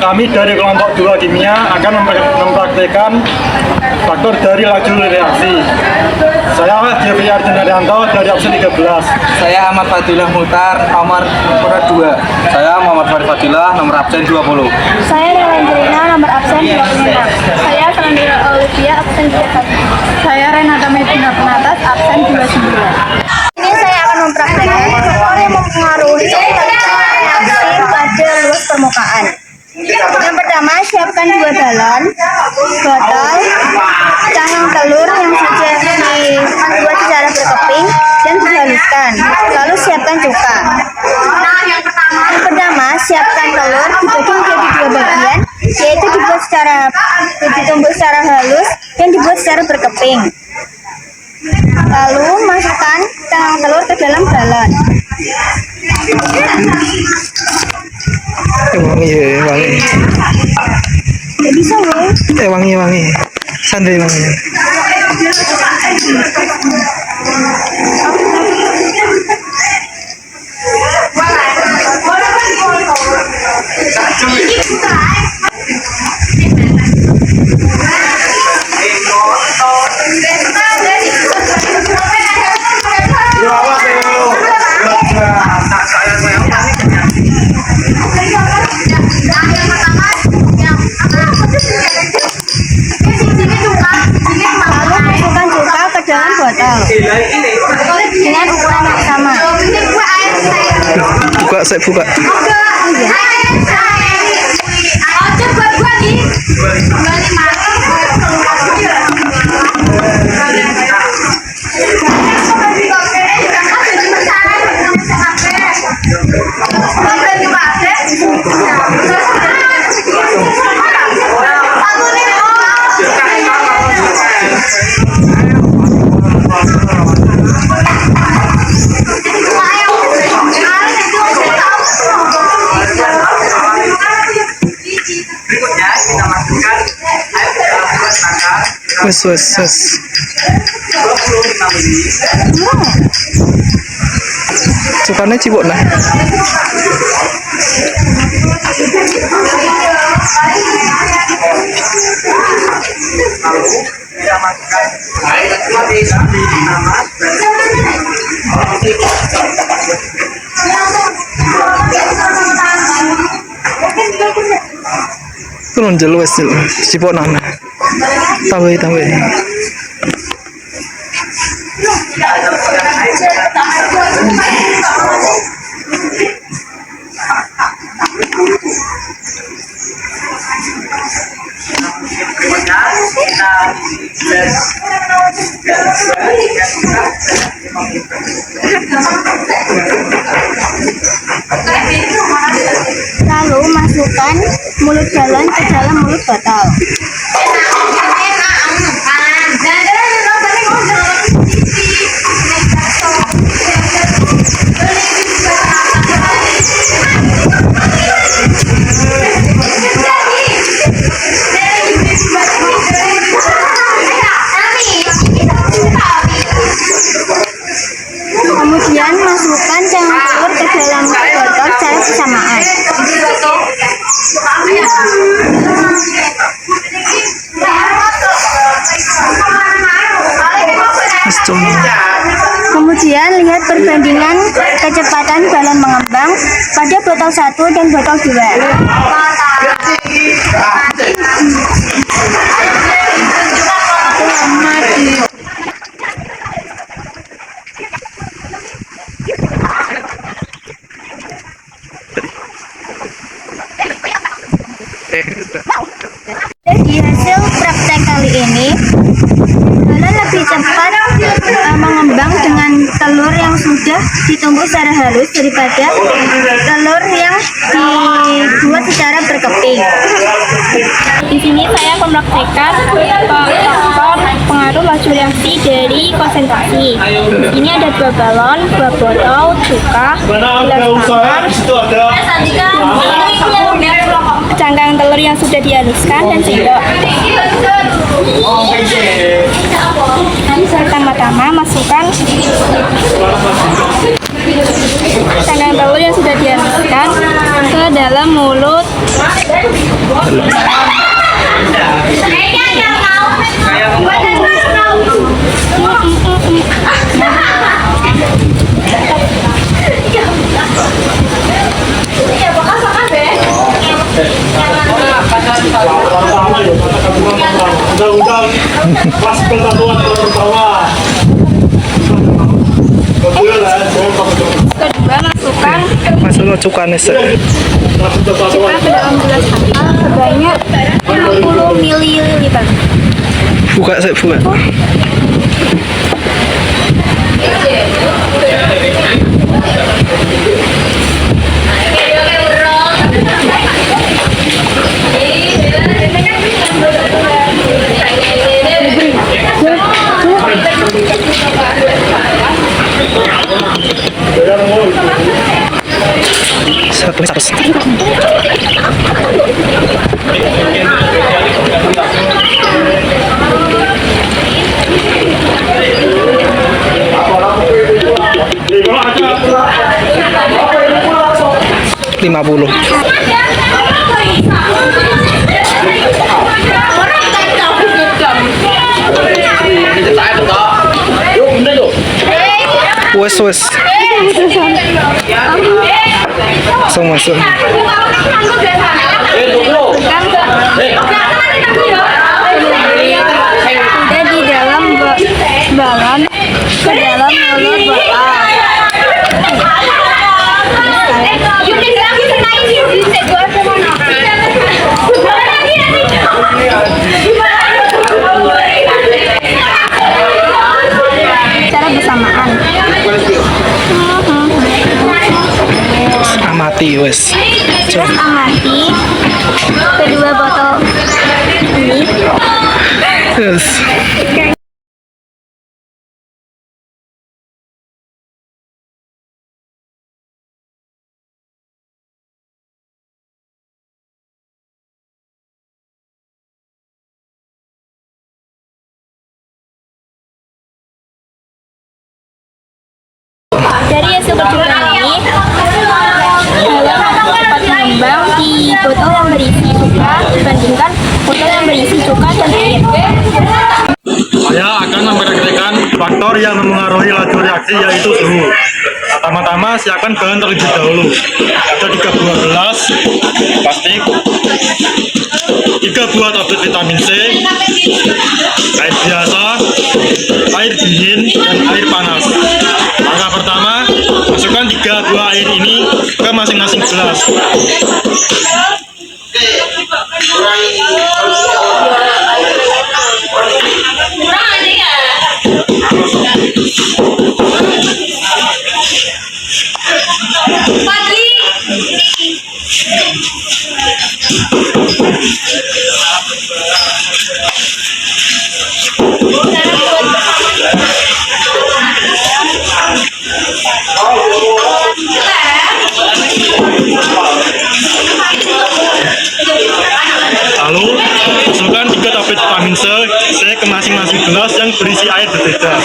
kami dari kelompok 2 kimia akan mempraktikkan faktor dari laju reaksi. Saya Devi Arjunaryanto dari absen 13. Saya Ahmad Fadilah Muhtar, nomor 2. Saya Muhammad Farid Fadilah, nomor absen 20. Saya Nelandrina, nomor absen 26. Saya Selandira Olivia, absen 21. Saya Renata Medina Penatas, absen 29. Ini saya akan mempraktikkan faktor yang mempengaruhi reaksi pada luas permukaan. Yang pertama, siapkan 2 galon, botol, cangkang telur yang sudah dibuat secara berkeping dan dihaluskan. Lalu siapkan cuka. Yang pertama, siapkan telur dibagi menjadi 2 bagian, yaitu ditumbuk secara halus dan dibuat secara berkeping. Lalu masukkan cangkang telur ke dalam galon. Wangi. Gak bisa loh. Wangi. Santai wangi. Lalu masukkan cuka ke dalam botol dengan ukuran yang sama. Saya buka. Berikutnya kita masukkan air ke dalam gelas tangkar Wes. 25 ml. Cukanya cibok nah. Lalu kita masukkan air seperti nanas Turun jelu wes cibok nah. Tambah. berikutnya kita Lalu masukkan mulut galon ke dalam mulut botol. Kemudian masukkan cangkang telur ke dalam botol secara bersamaan. Kemudian lihat perbandingan kecepatan balon mengembang pada botol 1 dan botol 2. Di hasil praktek kali ini, balon lebih cepat mengembang dengan telur yang sudah ditumbuk secara halus daripada telur yang dibuat secara berkeping. Di sini saya mempraktekkan faktor pengaruh laju reaksi dari konsentrasi. Ini ada 2 galon, 2 botol, cuka, gelas cangkang telur yang sudah dihaluskan dan sendok. Pertama-tama masukkan cangkang telur yang sudah dihaluskan ke dalam mulut. Undang-undang kelas persatuan pertama. Kedua, Masuk cukan nih. masukkan ke dalam gelas sampah sebanyak 50 ml. Buka saya buka. Satu. Lima puluh. Wes. Langsung masuk. Sudah di dalam balon ke dalam mulut botol. Cara bersamaan. Amati wes. Terus amati kedua botol ini. Yes. Dari hasil percobaan ini, dalam dapat mengembang di botol yang berisi cuka dibandingkan botol yang berisi cuka dan air. Saya akan memperhatikan faktor yang mempengaruhi laju reaksi, yaitu suhu. Pertama-tama siapkan bahan terlebih dahulu. Ada 3 buah gelas plastik, 3 buah tablet vitamin C, air biasa, air dingin, dan air panas. Langkah pertama, masukkan 3 buah air ini ke masing-masing gelas. Lalu masukkan 3 tablet vitamin C ke masing-masing gelas yang berisi air berbeda.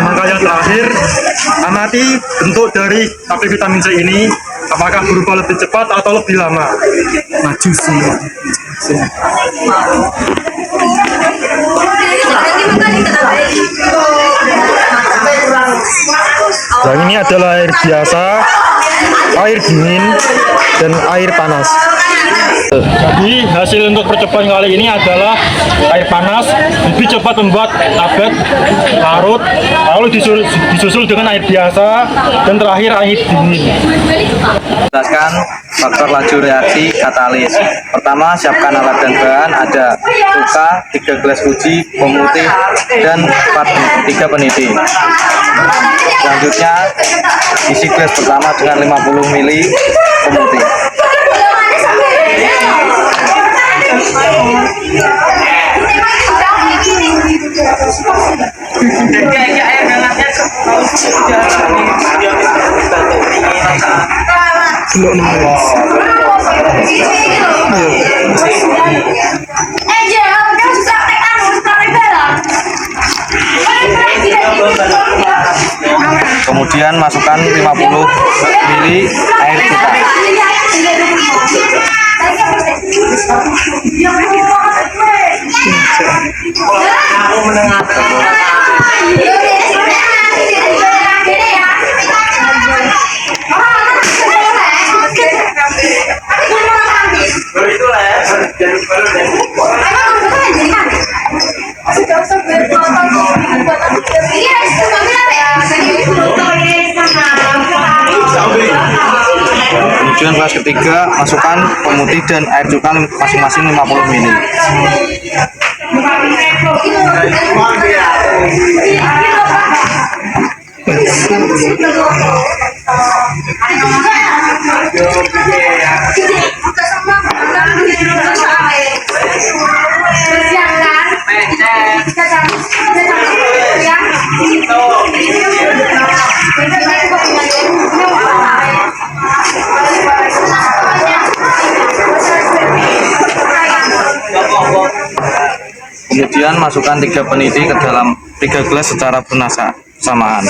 Langkah yang terakhir, amati bentuk dari tablet vitamin C ini, apakah berubah lebih cepat atau lebih lama. Maju sih. Yang ini adalah air biasa, air dingin, dan air panas. Jadi hasil untuk percobaan kali ini adalah air panas lebih cepat membuat tablet larut, lalu disusul dengan air biasa, dan terakhir air dingin. Jelaskan faktor laju reaksi katalis. Pertama, siapkan alat dan bahan. Ada cuka, 3 gelas uji, pemutih, dan 3 peniti. Selanjutnya, isi gelas pertama dengan 50 ml pemutih. Belum guys. Kemudian masukkan 50 ml air cuka. Kemudian fase ketiga, masukkan pemutih dan air cuka masing-masing 50 ml. Kemudian masukkan 3 peniti ke dalam 3 gelas secara bersamaan.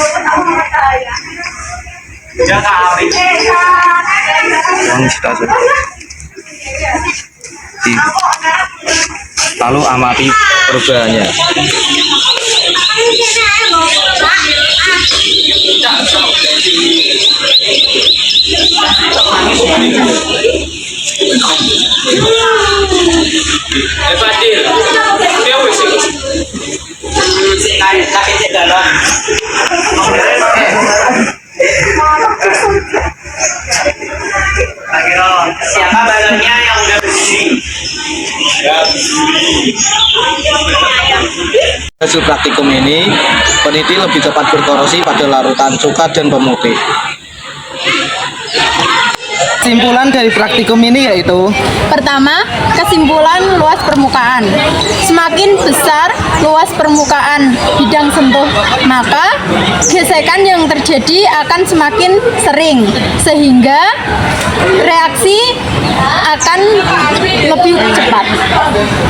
Lalu amati perubahannya. Siapa balonnya yang udah bersih? Hasil praktikum ini, peniti lebih cepat berkorosi pada larutan cuka dan pemutih. Kesimpulan dari praktikum ini yaitu Pertama, kesimpulan luas permukaan. Semakin besar luas permukaan bidang sentuh, maka gesekan yang terjadi akan semakin sering, sehingga reaksi akan lebih cepat.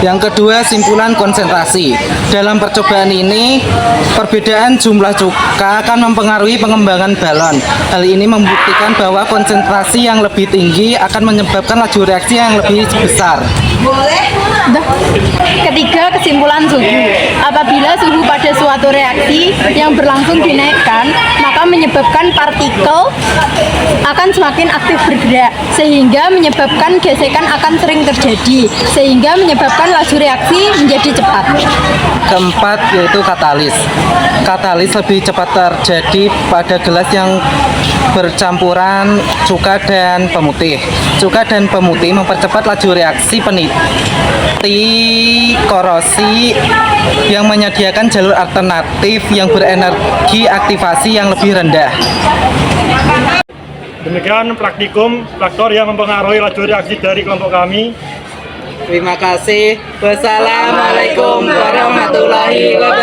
yang kedua, simpulan konsentrasi. Dalam percobaan ini, perbedaan jumlah cuka akan mempengaruhi pengembangan balon. Hal ini membuktikan bahwa konsentrasi yang lebih tinggi akan menyebabkan laju reaksi yang lebih besar. Ketiga, kesimpulan suhu. Apabila suhu pada suatu reaksi yang berlangsung dinaikkan, maka menyebabkan partikel akan semakin aktif bergerak, sehingga menyebabkan gesekan akan sering terjadi, sehingga menyebabkan laju reaksi menjadi cepat. Keempat, yaitu katalis. Katalis lebih cepat terjadi pada gelas yang bercampuran cuka dan pemutih. Cuka dan pemutih mempercepat laju reaksi peniti korosi yang menyediakan jalur alternatif yang berenergi aktivasi yang lebih rendah. Demikian praktikum faktor yang mempengaruhi laju reaksi dari kelompok kami. Terima kasih. Wassalamualaikum warahmatullahi wabarakatuh.